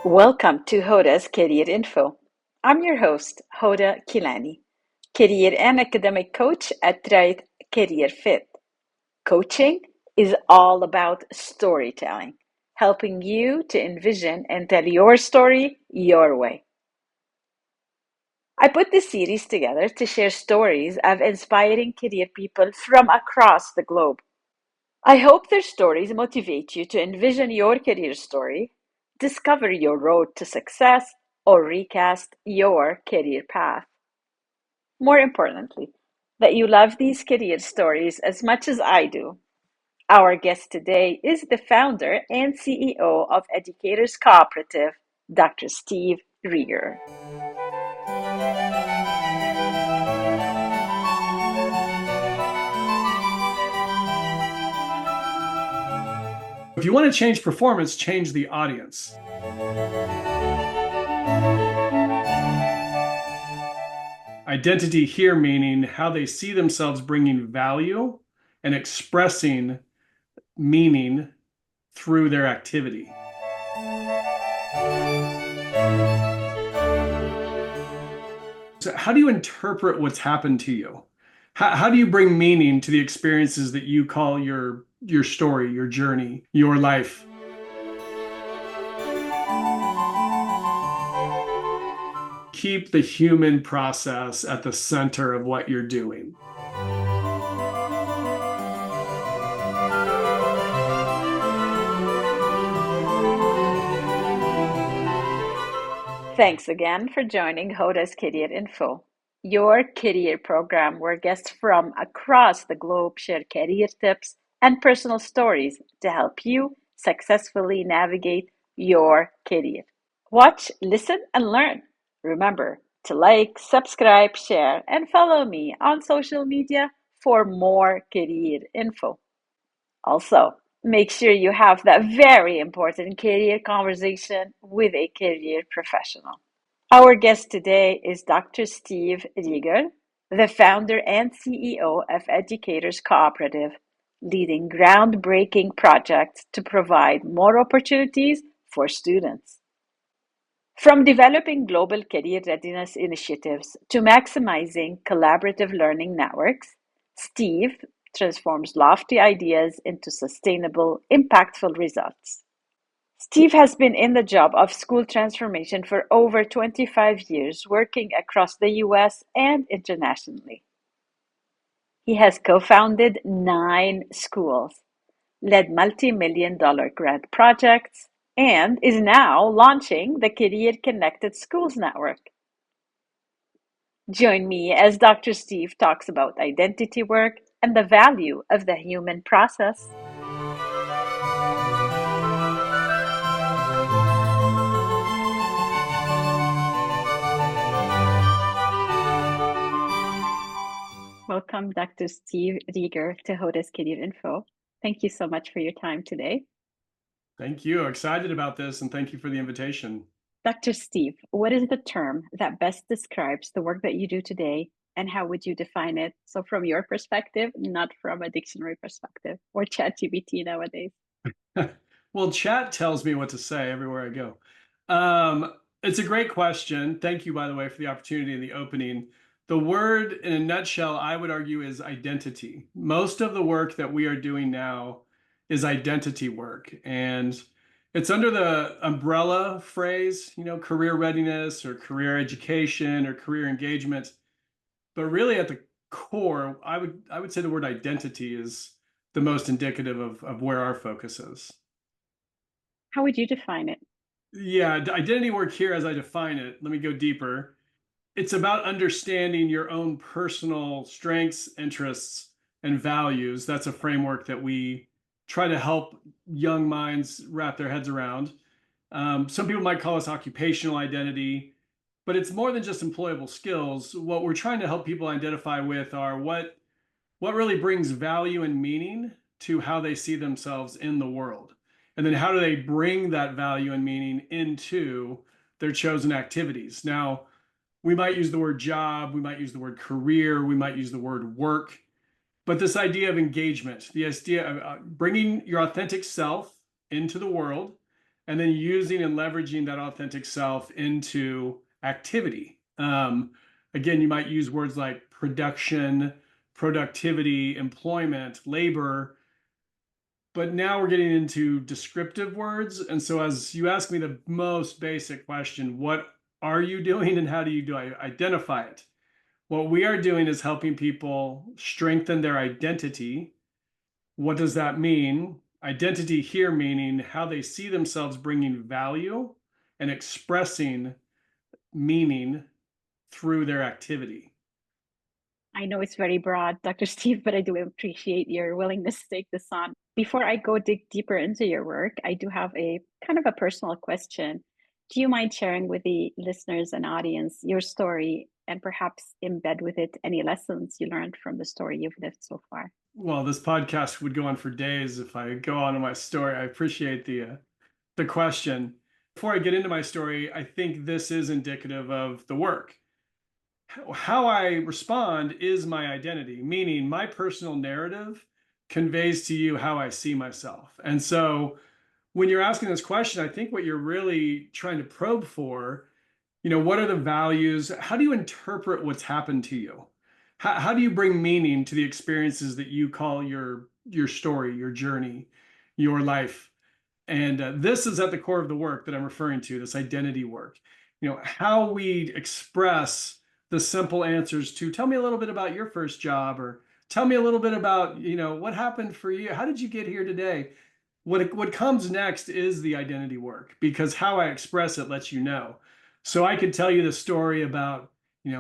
Welcome to Hoda's Career Info. I'm your host, Hoda Kilani, career and academic coach at Right Career Fit. Coaching is all about storytelling, helping you to envision and tell your story your way. I put this series together to share stories of inspiring career people from across the globe. I hope their stories motivate you to envision your career story, discover your road to success, or recast your career path. More importantly, that you love these career stories as much as I do. Our guest today is the founder and CEO of Educators Cooperative, Dr. Steve Regur. If you want to change performance, change the audience. Identity here meaning how they see themselves bringing value and expressing meaning through their activity. So how do you interpret what's happened to you? How do you bring meaning to the experiences that you call your story, your journey, your life? Keep the human process at the center of what you're doing. Thanks again for joining Hoda's Career Info, your career program where guests from across the globe share career tips and personal stories to help you successfully navigate your career. Watch, listen, and learn. Remember to like, subscribe, share, and follow me on social media for more career info. Also, make sure you have that very important career conversation with a career professional. Our guest today is Dr. Steve Regur, the founder and CEO of Educators Cooperative, leading groundbreaking projects to provide more opportunities for students. From developing global career readiness initiatives to maximizing collaborative learning networks, Steve transforms lofty ideas into sustainable, impactful results. Steve has been in the job of school transformation for over 25 years, working across the US and internationally. He has co-founded 9 schools, led multi-million-dollar grant projects, and is now launching the Career Connected Schools Network. Join me as Dr. Steve talks about identity work and the value of the human process. Welcome, Dr. Steve Regur, to Hoda's Career Info. Thank you so much for your time today. Thank you. Excited about this, and thank you for the invitation. Dr. Steve, what is the term that best describes the work that you do today, and how would you define it? So from your perspective, not from a dictionary perspective or ChatGPT nowadays. Well, chat tells me what to say everywhere I go. It's a great question. Thank you, by the way, for the opportunity in the opening. The word, in a nutshell, I would argue is identity. Most of the work that we are doing now is identity work. And it's under the umbrella phrase, career readiness or career education or career engagement. But really at the core, I would say the word identity is the most indicative of where our focus is. How would you define it? Yeah, identity work here, as I define it, let me go deeper. It's about understanding your own personal strengths, interests, and values. That's a framework that we try to help young minds wrap their heads around. Some people might call us occupational identity, but it's more than just employable skills. What we're trying to help people identify with are what really brings value and meaning to how they see themselves in the world. And then how do they bring that value and meaning into their chosen activities? Now, we might use the word job, we might use the word career, we might use the word work, but this idea of engagement, the idea of bringing your authentic self into the world and then using and leveraging that authentic self into activity. Again, you might use words like production, productivity, employment, labor, but now we're getting into descriptive words. And so, as you ask me the most basic question, what are you doing and how do you identify it? What we are doing is helping people strengthen their identity. What does that mean? Identity here meaning how they see themselves bringing value and expressing meaning through their activity. I know it's very broad, Dr. Steve, but I do appreciate your willingness to take this on. Before I go dig deeper into your work, I do have a kind of a personal question. Do you mind sharing with the listeners and audience your story and perhaps embed with it any lessons you learned from the story you've lived so far? Well, this podcast would go on for days if I go on to my story. I appreciate the question. Before I get into my story, I think this is indicative of the work. How I respond is my identity, meaning my personal narrative conveys to you how I see myself. And so when you're asking this question, I think what you're really trying to probe for, what are the values? How do you interpret what's happened to you? How do you bring meaning to the experiences that you call your story, your journey, your life? And this is at the core of the work that I'm referring to, this identity work. How we express the simple answers to tell me a little bit about your first job, or tell me a little bit about, what happened for you? How did you get here today? What comes next is the identity work, because how I express it lets you know. So I could tell you the story about,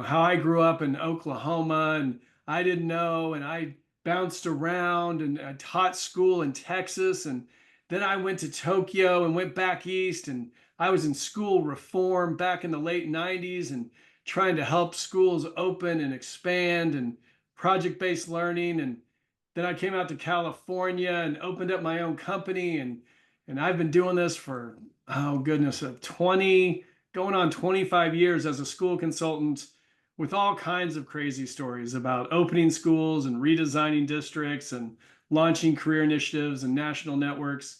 how I grew up in Oklahoma and I didn't know, and I bounced around and I taught school in Texas, and then I went to Tokyo and went back east, and I was in school reform back in the late 90s and trying to help schools open and expand and project-based learning. And then I came out to California and opened up my own company, and I've been doing this for, oh goodness, 20 going on 25 years as a school consultant, with all kinds of crazy stories about opening schools and redesigning districts and launching career initiatives and national networks.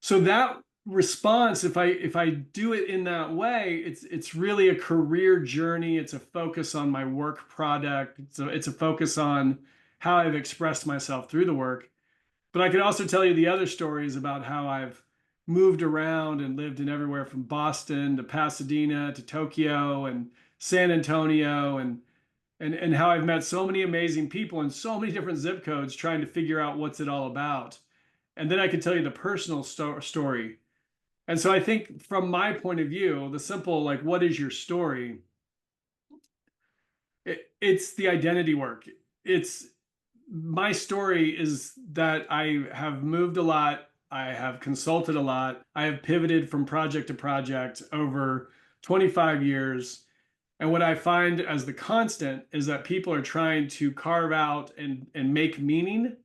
So that response, if I do it in that way, it's really a career journey. It's a focus on my work product. It's a focus on how I've expressed myself through the work. But I could also tell you the other stories about how I've moved around and lived in everywhere from Boston to Pasadena to Tokyo and San Antonio, and how I've met so many amazing people in so many different zip codes trying to figure out what's it all about. And then I could tell you the personal story. And so I think from my point of view, the simple, like, what is your story? It's the identity work. It's My story is that I have moved a lot. I have consulted a lot. I have pivoted from project to project over 25 years. And what I find as the constant is that people are trying to carve out and make meaning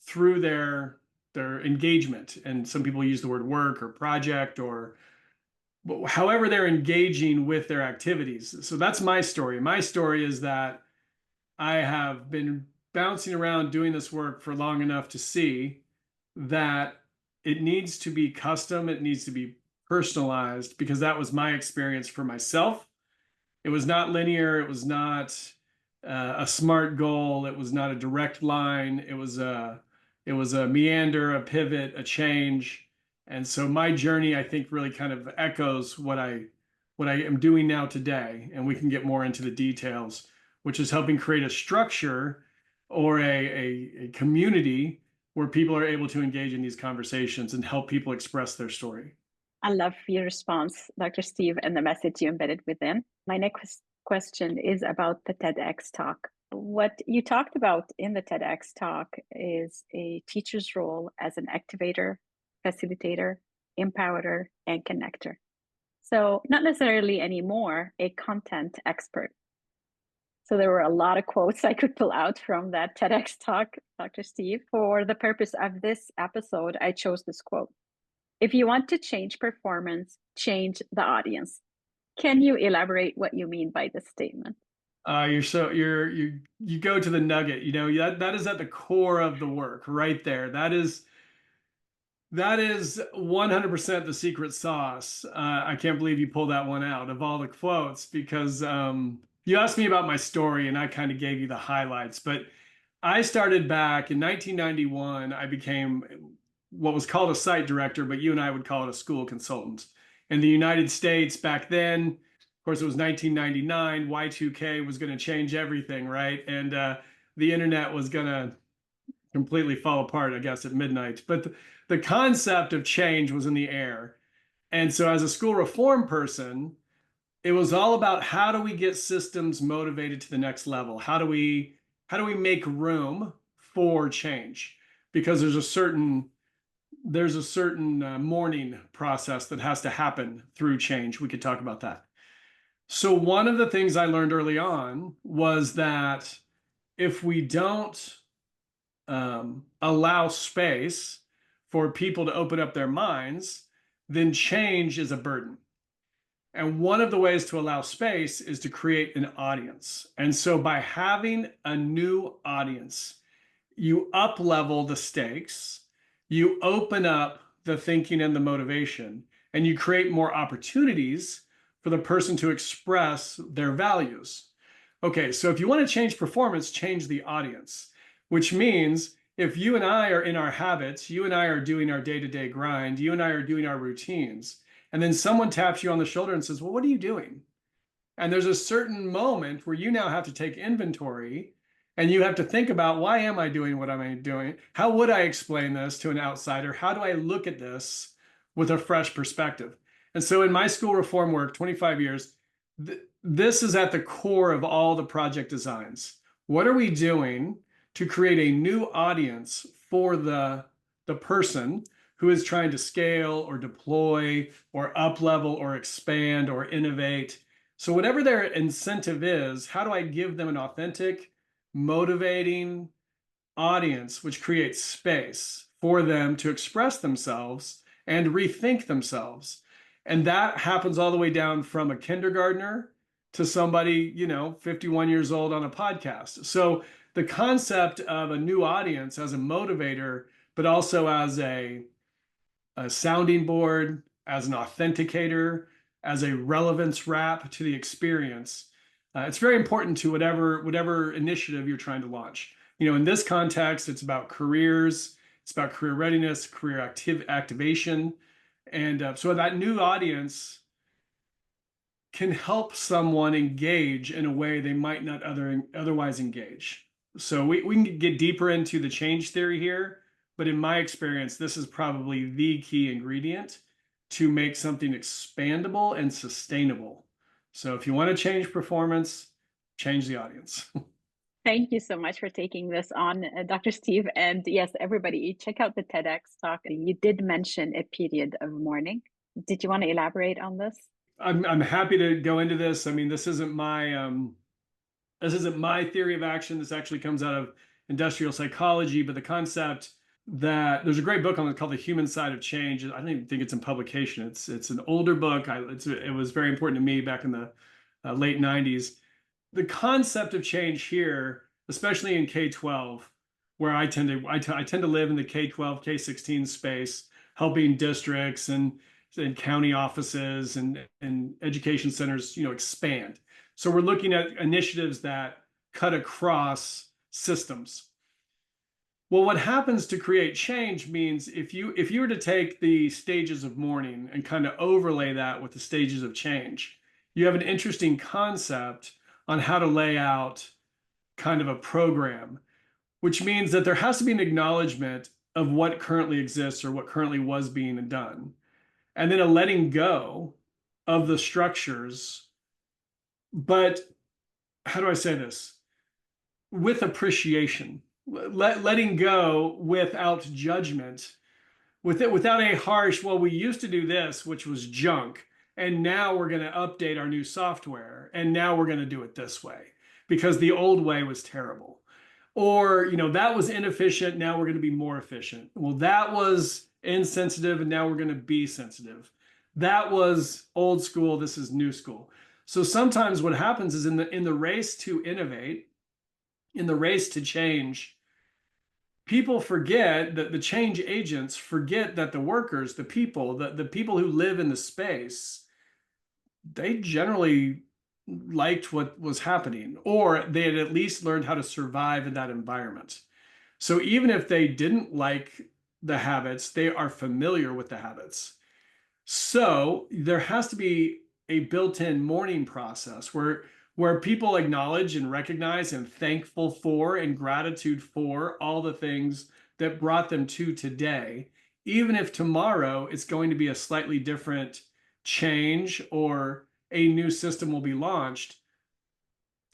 through their engagement. And some people use the word work or project, or however they're engaging with their activities. So that's my story. My story is that I have been bouncing around doing this work for long enough to see that it needs to be custom, it needs to be personalized, because that was my experience for myself. It was not linear, it was not a smart goal, it was not a direct line, it was a meander, a pivot, a change. And so my journey, I think, really kind of echoes what I am doing now today, and we can get more into the details, which is helping create a structure or a community where people are able to engage in these conversations and help people express their story. I love your response, Dr. Steve, and the message you embedded within. My next question is about the TEDx talk. What you talked about in the TEDx talk is a teacher's role as an activator, facilitator, empowerer, and connector. So, not necessarily anymore a content expert. So, there were a lot of quotes I could pull out from that TEDx talk, Dr. Steve. For the purpose of this episode, I chose this quote: "If you want to change performance, change the audience." Can you elaborate what you mean by this statement? You go to the nugget. That is at the core of the work right there. That is That is 100% the secret sauce. I can't believe you pulled that one out of all the quotes because you asked me about my story and I kind of gave you the highlights. But I started back in 1991. I became what was called a site director, but you and I would call it a school consultant. In the United States back then, of course, it was 1999. Y2K was going to change everything, right? And the internet was going to completely fall apart, I guess, at midnight. But the concept of change was in the air. And so, as a school reform person, it was all about how do we get systems motivated to the next level? How do we make room for change? Because there's a certain mourning process that has to happen through change. We could talk about that. So one of the things I learned early on was that if we don't allow space for people to open up their minds, then change is a burden. And one of the ways to allow space is to create an audience. And so by having a new audience, you up level the stakes, you open up the thinking and the motivation, and you create more opportunities for the person to express their values. Okay, so if you want to change performance, change the audience, which means if you and I are in our habits, you and I are doing our day-to-day grind, you and I are doing our routines, and then someone taps you on the shoulder and says, well, what are you doing? And there's a certain moment where you now have to take inventory and you have to think about, why am I doing what I'm doing? How would I explain this to an outsider? How do I look at this with a fresh perspective? And so in my school reform work, 25 years, this is at the core of all the project designs. What are we doing to create a new audience for the person who is trying to scale or deploy or up level or expand or innovate? So whatever their incentive is, how do I give them an authentic, motivating audience, which creates space for them to express themselves and rethink themselves? And that happens all the way down from a kindergartner to somebody, 51 years old on a podcast. So the concept of a new audience as a motivator, but also as a sounding board, as an authenticator, as a relevance wrap to the experience. It's very important to whatever initiative you're trying to launch. In this context, it's about careers, it's about career readiness, career activation, and so that new audience can help someone engage in a way they might not otherwise engage. So we can get deeper into the change theory here, but in my experience, this is probably the key ingredient to make something expandable and sustainable. So if you want to change performance, change the audience. Thank you so much for taking this on, Dr. Steve. And yes, everybody, check out the TEDx talk. You did mention a period of mourning. Did you want to elaborate on this? I'm happy to go into this. I mean, this isn't my theory of action. This actually comes out of industrial psychology, but the concept that there's a great book on it called The Human Side of Change. I don't even think it's in publication. It's an older book. It was very important to me back in the late 90s. The concept of change here, especially in K-12, where I tend to live in the K-12, K-16 space, helping districts and county offices and education centers, expand. So we're looking at initiatives that cut across systems. Well, what happens to create change means if you were to take the stages of mourning and kind of overlay that with the stages of change, you have an interesting concept on how to lay out kind of a program, which means that there has to be an acknowledgement of what currently exists or what currently was being done, and then a letting go of the structures. But how do I say this? With appreciation, letting go without judgment, without a harsh, well, we used to do this, which was junk, and now we're going to update our new software, and now we're going to do it this way because the old way was terrible. Or, that was inefficient, now we're going to be more efficient. Well, that was insensitive, and now we're going to be sensitive. That was old school, this is new school. So sometimes what happens is in the race to innovate, in the race to change, people forget that the change agents forget that the workers, the people who live in the space, they generally liked what was happening, or they had at least learned how to survive in that environment. So even if they didn't like the habits, they are familiar with the habits. So there has to be a built-in mourning process where people acknowledge and recognize and thankful for and gratitude for all the things that brought them to today, even if tomorrow it's going to be a slightly different change or a new system will be launched.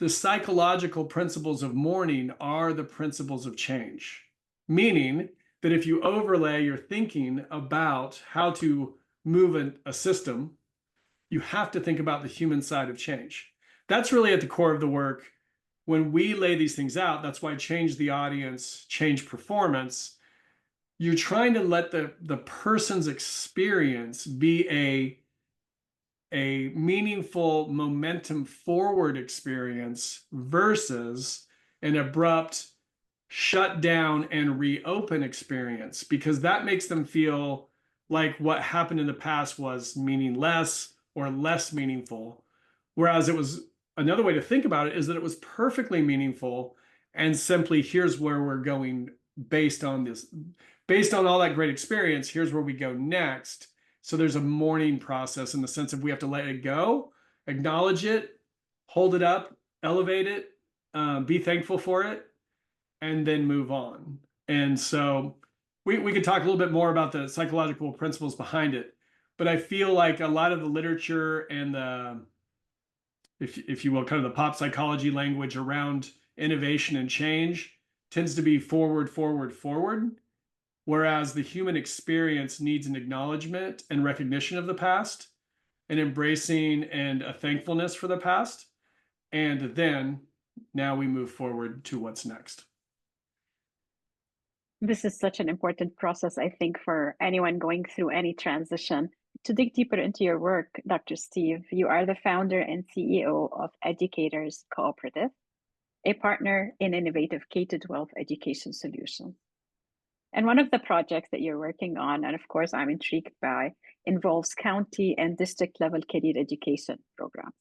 The psychological principles of mourning are the principles of change, meaning that if you overlay your thinking about how to move a system, you have to think about the human side of change. That's really at the core of the work. When we lay these things out, that's why change the audience, change performance. You're trying to let the person's experience be a meaningful momentum forward experience versus an abrupt shut down and reopen experience, because that makes them feel like what happened in the past was meaningless or less meaningful. Whereas it was another way to think about it is that it was perfectly meaningful, and simply here's where we're going based on this, based on all that great experience, here's where we go next. So there's a mourning process in the sense of we have to let it go, acknowledge it, hold it up, elevate it, be thankful for it, and then move on. And so we could talk a little bit more about the psychological principles behind it, but I feel like a lot of the literature and the, if you will, kind of the pop psychology language around innovation and change tends to be forward, forward, forward, whereas the human experience needs an acknowledgement and recognition of the past, an embracing and a thankfulness for the past, and then now we move forward to what's next. This is such an important process, I think, for anyone going through any transition. To dig deeper into your work, Dr. Steve, you are the founder and CEO of Educators Cooperative, a partner in innovative K-12 education solutions. And one of the projects that you're working on, and of course I'm intrigued by, involves county and district level career education programs.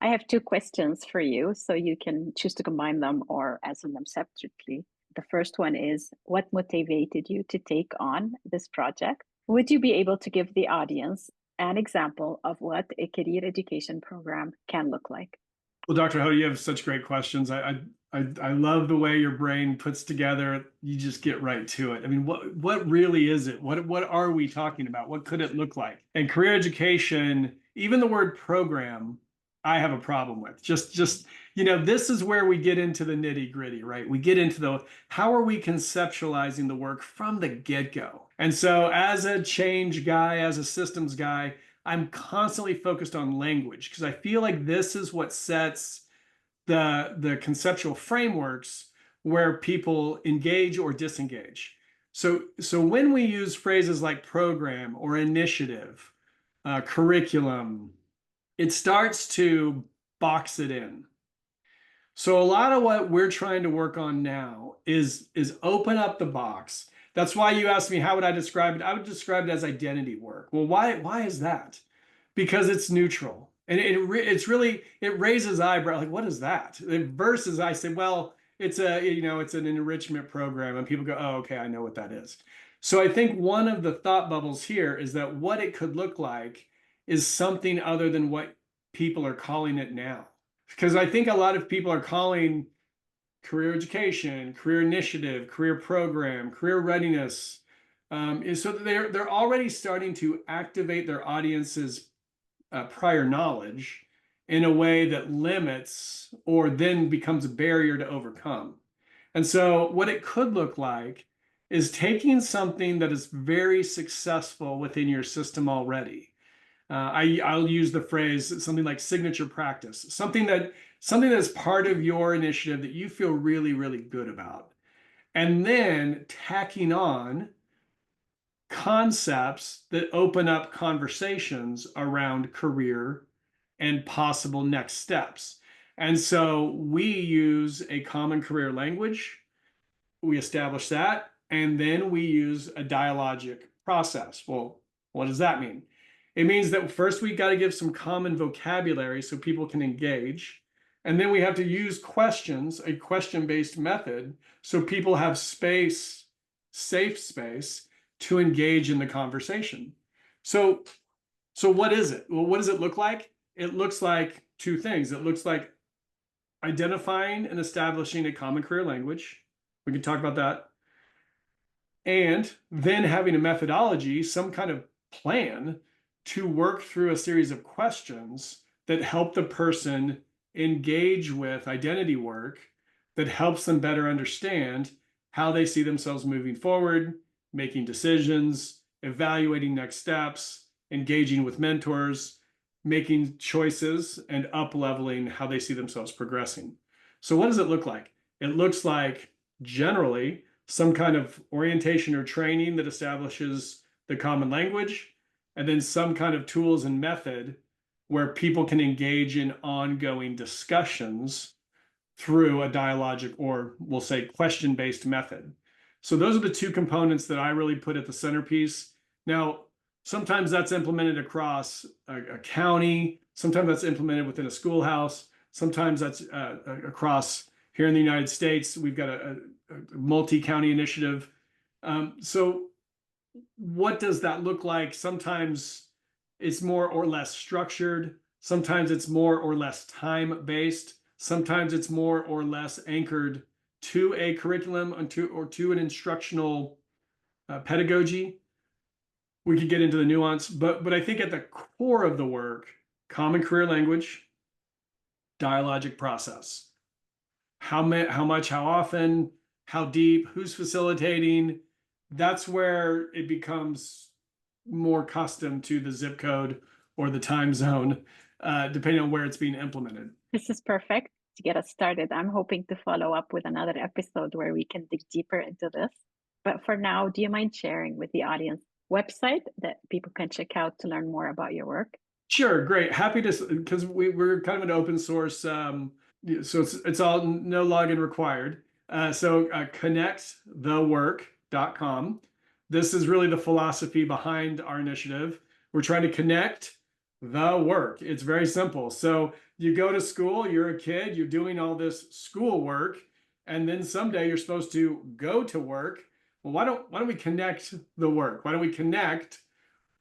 I have two questions for you, so you can choose to combine them or answer them separately. The first one is, what motivated you to take on this project? Would you be able to give the audience an example of what a career education program can look like? Well, Dr. Hoda, you have such great questions. I love the way your brain puts together. You just get right to it. I mean, what really is it? What are we talking about? What could it look like? And career education, even the word program, I have a problem with. Just this is where we get into the nitty gritty, right? We get into the how are we conceptualizing the work from the get-go? And so, as a change guy, as a systems guy, I'm constantly focused on language because I feel like this is what sets the conceptual frameworks where people engage or disengage. So when we use phrases like program or initiative, curriculum, it starts to box it in. So a lot of what we're trying to work on now is open up the box. That's why you asked me how would I describe it? I would describe it as identity work. Well, why is that? Because it's neutral. And it's really, it raises eyebrow, like, what is that? Versus I say, well, it's it's an enrichment program, and people go, oh, okay, I know what that is. So I think one of the thought bubbles here is that what it could look like is something other than what people are calling it now. Because I think a lot of people are calling career education, career initiative, career program, career readiness, is so that they're already starting to activate their audience's prior knowledge in a way that limits or then becomes a barrier to overcome. And so, what it could look like is taking something that is very successful within your system already. I'll use the phrase something like signature practice, something that's part of your initiative that you feel really, really good about, and then tacking on concepts that open up conversations around career and possible next steps. And so we use a common career language. we establish that, and then we use a dialogic process. Well, what does that mean? It means that first we got to give some common vocabulary so people can engage. And then we have to use questions, a question-based method, so people have space, safe space, to engage in the conversation. So what is it? Well, what does it look like? It looks like two things. It looks like identifying and establishing a common career language. We can talk about that. And then having a methodology, some kind of plan to work through a series of questions that help the person engage with identity work that helps them better understand how they see themselves moving forward, making decisions, evaluating next steps, engaging with mentors, making choices, and up-leveling how they see themselves progressing. So what does it look like? It looks like generally some kind of orientation or training that establishes the common language, and then some kind of tools and method where people can engage in ongoing discussions through a dialogic, or we'll say question-based method. So those are the two components that I really put at the centerpiece. Now, sometimes that's implemented across a county, sometimes that's implemented within a schoolhouse, sometimes that's across here in the United States. We've got a multi-county initiative. So what does that look like? Sometimes it's more or less structured. Sometimes it's more or less time-based. Sometimes it's more or less anchored to a curriculum or to an instructional pedagogy. We could get into the nuance, but I think at the core of the work, common career language, dialogic process. How much, how often, how deep, who's facilitating. That's where it becomes more custom to the zip code or the time zone, depending on where it's being implemented. This is perfect to get us started. I'm hoping to follow up with another episode where we can dig deeper into this. But for now, do you mind sharing with the audience website that people can check out to learn more about your work? Sure, great. Happy to, because we're kind of an open source, so it's all no login required. So connectthework.com. This is really the philosophy behind our initiative. We're trying to connect the work. It's very simple. So you go to school, you're a kid, you're doing all this school work, and then someday you're supposed to go to work. Well, why don't we connect the work? Why don't we connect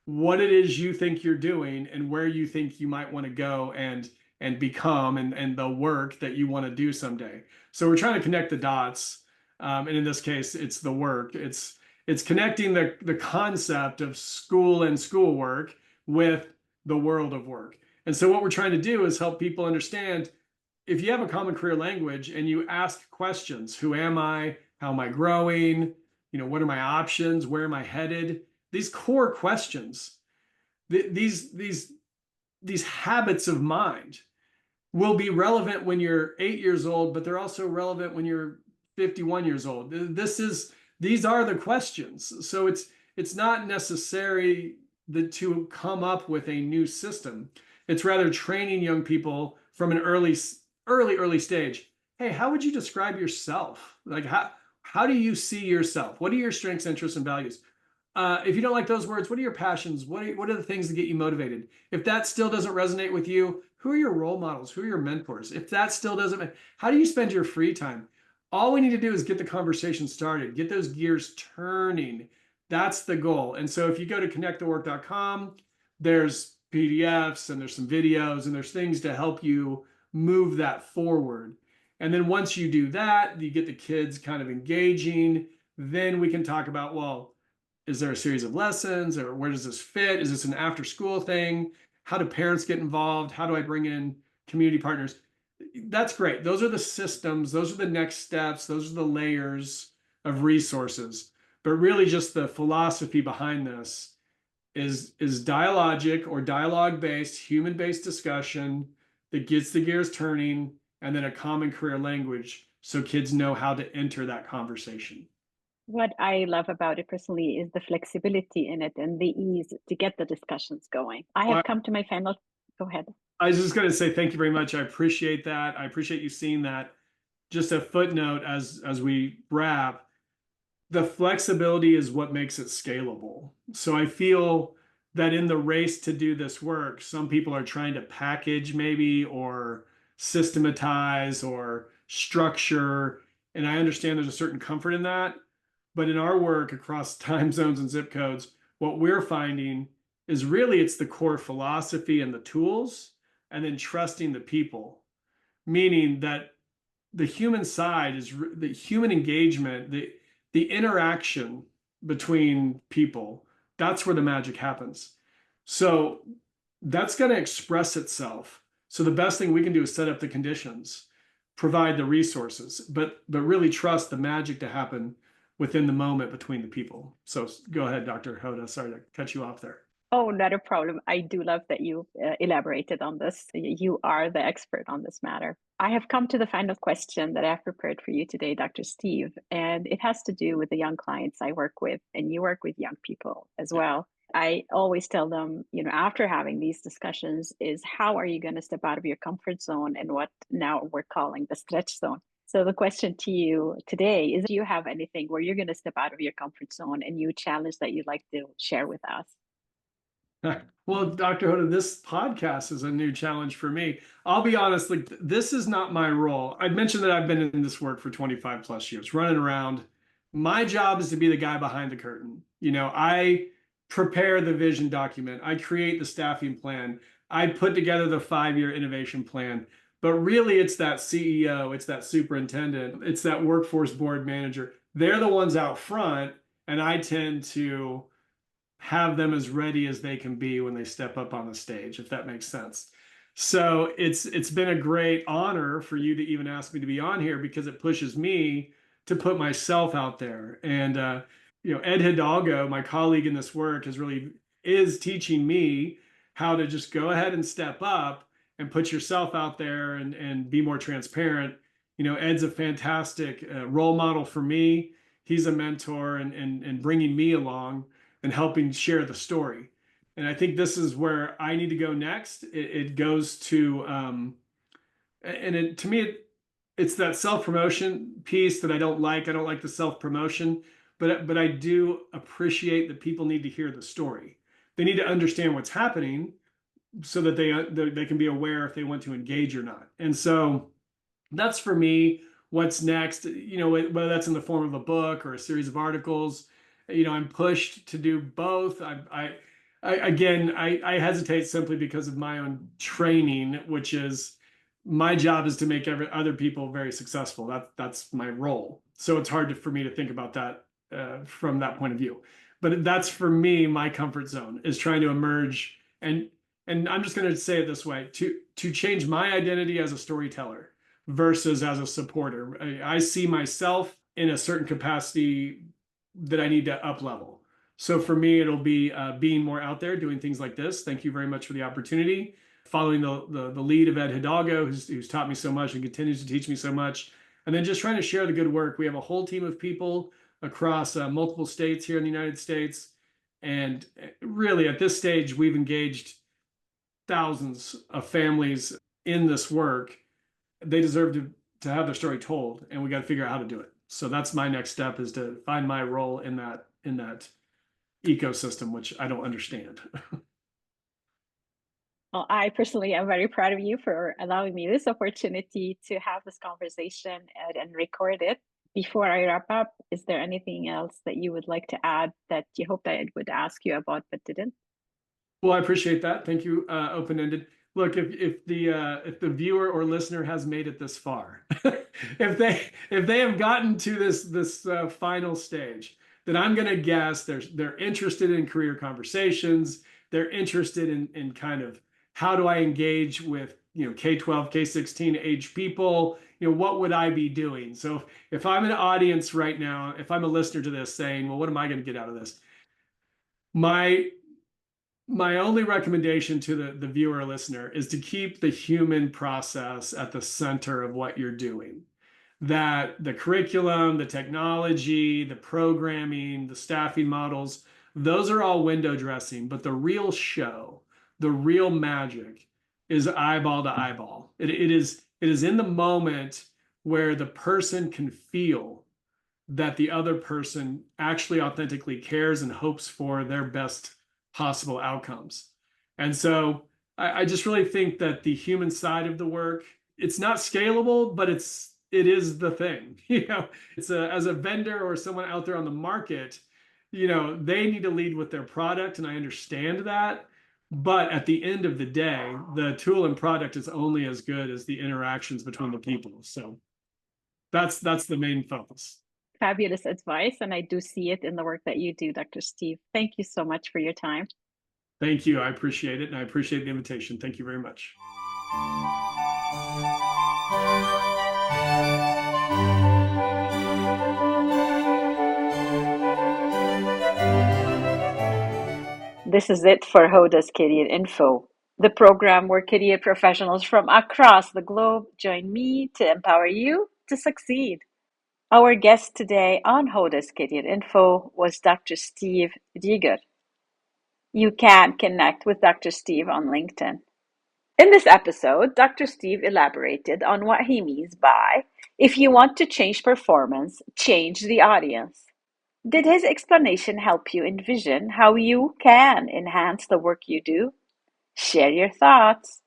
what it is you think you're doing and where you think you might want to go and become, and the work that you want to do someday. So we're trying to connect the dots, and in this case, it's the work. It's connecting the concept of school and schoolwork with the world of work. And so what we're trying to do is help people understand, if you have a common career language and you ask questions: who am I? How am I growing? What are my options? Where am I headed? These core questions, these habits of mind will be relevant when you're 8 years old, but they're also relevant when you're 51 years old. These are the questions. So it's not necessary to come up with a new system. It's rather training young people from an early stage. Hey, how would you describe yourself? Like, how do you see yourself? What are your strengths, interests, and values? If you don't like those words, what are your passions? What are the things that get you motivated? If that still doesn't resonate with you, who are your role models? Who are your mentors? If that still doesn't, how do you spend your free time? All we need to do is get the conversation started, get those gears turning. That's the goal. And so if you go to connectthework.com, there's PDFs and there's some videos and there's things to help you move that forward. And then once you do that, you get the kids kind of engaging. Then we can talk about, well, is there a series of lessons, or where does this fit? Is this an after school thing? How do parents get involved? How do I bring in community partners? That's great. Those are the systems. Those are the next steps. Those are the layers of resources. But really just the philosophy behind this is dialogic or dialogue-based, human-based discussion that gets the gears turning, and then a common career language so kids know how to enter that conversation. What I love about it personally is the flexibility in it and the ease to get the discussions going. I have come to my final. Go ahead. I was just going to say thank you very much. I appreciate that. I appreciate you seeing that. Just a footnote as we wrap. the flexibility is what makes it scalable. So I feel that in the race to do this work, some people are trying to package maybe or systematize or structure. And I understand there's a certain comfort in that. But in our work across time zones and zip codes, what we're finding is really it's the core philosophy and the tools, and then trusting the people, meaning that the human side is the human engagement, the interaction between people. That's where the magic happens. So that's going to express itself. So the best thing we can do is set up the conditions, provide the resources, but really trust the magic to happen within the moment between the people. So go ahead, Dr. Hoda. Sorry to cut you off there. Oh, not a problem. I do love that you elaborated on this. You are the expert on this matter. I have come to the final question that I've prepared for you today, Dr. Steve, and it has to do with the young clients I work with, and you work with young people as Yeah. well. I always tell them, after having these discussions, is how are you going to step out of your comfort zone and what now we're calling the stretch zone? So the question to you today is, do you have anything where you're going to step out of your comfort zone and new challenge that you'd like to share with us? Well, Dr. Hoda, this podcast is a new challenge for me. I'll be honest, like this is not my role. I'd mentioned that I've been in this work for 25 plus years, running around. My job is to be the guy behind the curtain. I prepare the vision document, I create the staffing plan, I put together the 5-year innovation plan. But really, it's that CEO, it's that superintendent, it's that workforce board manager. They're the ones out front, and I tend to have them as ready as they can be when they step up on the stage, if that makes sense. So it's been a great honor for you to even ask me to be on here because it pushes me to put myself out there. And Ed Hidalgo, my colleague in this work, is teaching me how to just go ahead and step up and put yourself out there and be more transparent. Ed's a fantastic role model for me. He's a mentor and bringing me along and helping share the story. And I think this is where I need to go next. It goes to, to me, it's that self-promotion piece that I don't like. I don't like the self-promotion, but I do appreciate that people need to hear the story. They need to understand what's happening so that they can be aware if they want to engage or not. And so that's for me what's next, whether that's in the form of a book or a series of articles. I'm pushed to do both. I hesitate simply because of my own training, which is my job is to make other people very successful. That's my role. So it's hard for me to think about that from that point of view. But that's for me, my comfort zone is trying to emerge and I'm just going to say it this way, to change my identity as a storyteller versus as a supporter. I see myself in a certain capacity that I need to up level. So for me, it'll be being more out there, doing things like this. Thank you very much for the opportunity. Following the lead of Ed Hidalgo, who's taught me so much and continues to teach me so much. And then just trying to share the good work. We have a whole team of people across multiple states here in the United States. And really, at this stage, we've engaged thousands of families in this work. They deserve to have their story told, and we got to figure out how to do it. So that's my next step, is to find my role in that ecosystem, which I don't understand. Well, I personally am very proud of you for allowing me this opportunity to have this conversation and record it. Before I wrap up, is there anything else that you would like to add that you hope that I would ask you about but didn't? Well, I appreciate that. Thank you. Open-ended. Look, if the viewer or listener has made it this far, if they have gotten to this final stage, then I'm going to guess they're interested in career conversations. They're interested in kind of how do I engage with K-12, K-16 age people. What would I be doing? So if I'm an audience right now, if I'm a listener to this, saying, well, what am I going to get out of this? My only recommendation to the viewer or listener is to keep the human process at the center of what you're doing. That the curriculum, the technology, the programming, the staffing models, those are all window dressing, but the real show, the real magic is eyeball to eyeball. It is in the moment where the person can feel that the other person actually authentically cares and hopes for their best possible outcomes. And so I just really think that the human side of the work, it's not scalable, but it is the thing. It's as a vendor or someone out there on the market, they need to lead with their product, and I understand that. But at the end of the day, the tool and product is only as good as the interactions between the people. So that's the main focus. Fabulous advice, and I do see it in the work that you do, Dr. Steve. Thank you so much for your time. Thank you. I appreciate it, and I appreciate the invitation. Thank you very much. This is it for Hoda's Career Info, the program where career professionals from across the globe join me to empower you to succeed. Our guest today on Hoda's Career Info was Dr. Steve Regur. You can connect with Dr. Steve on LinkedIn. In this episode, Dr. Steve elaborated on what he means by if you want to change performance, change the audience. Did his explanation help you envision how you can enhance the work you do? Share your thoughts.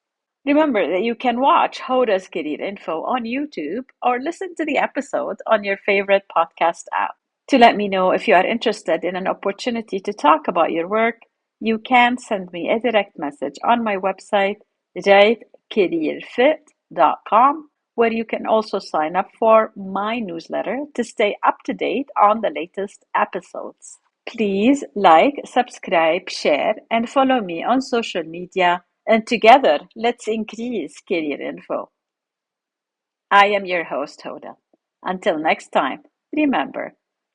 Remember that you can watch Hoda's Career Info on YouTube or listen to the episode on your favorite podcast app. To let me know if you are interested in an opportunity to talk about your work, you can send me a direct message on my website, rightcareerfit.com, where you can also sign up for my newsletter to stay up to date on the latest episodes. Please like, subscribe, share, and follow me on social media, and together let's increase career info. I am your host, Hoda. Until next time, remember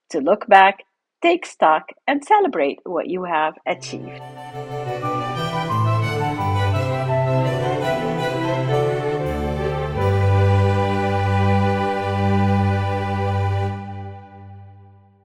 to look back, take stock, and celebrate what you have achieved.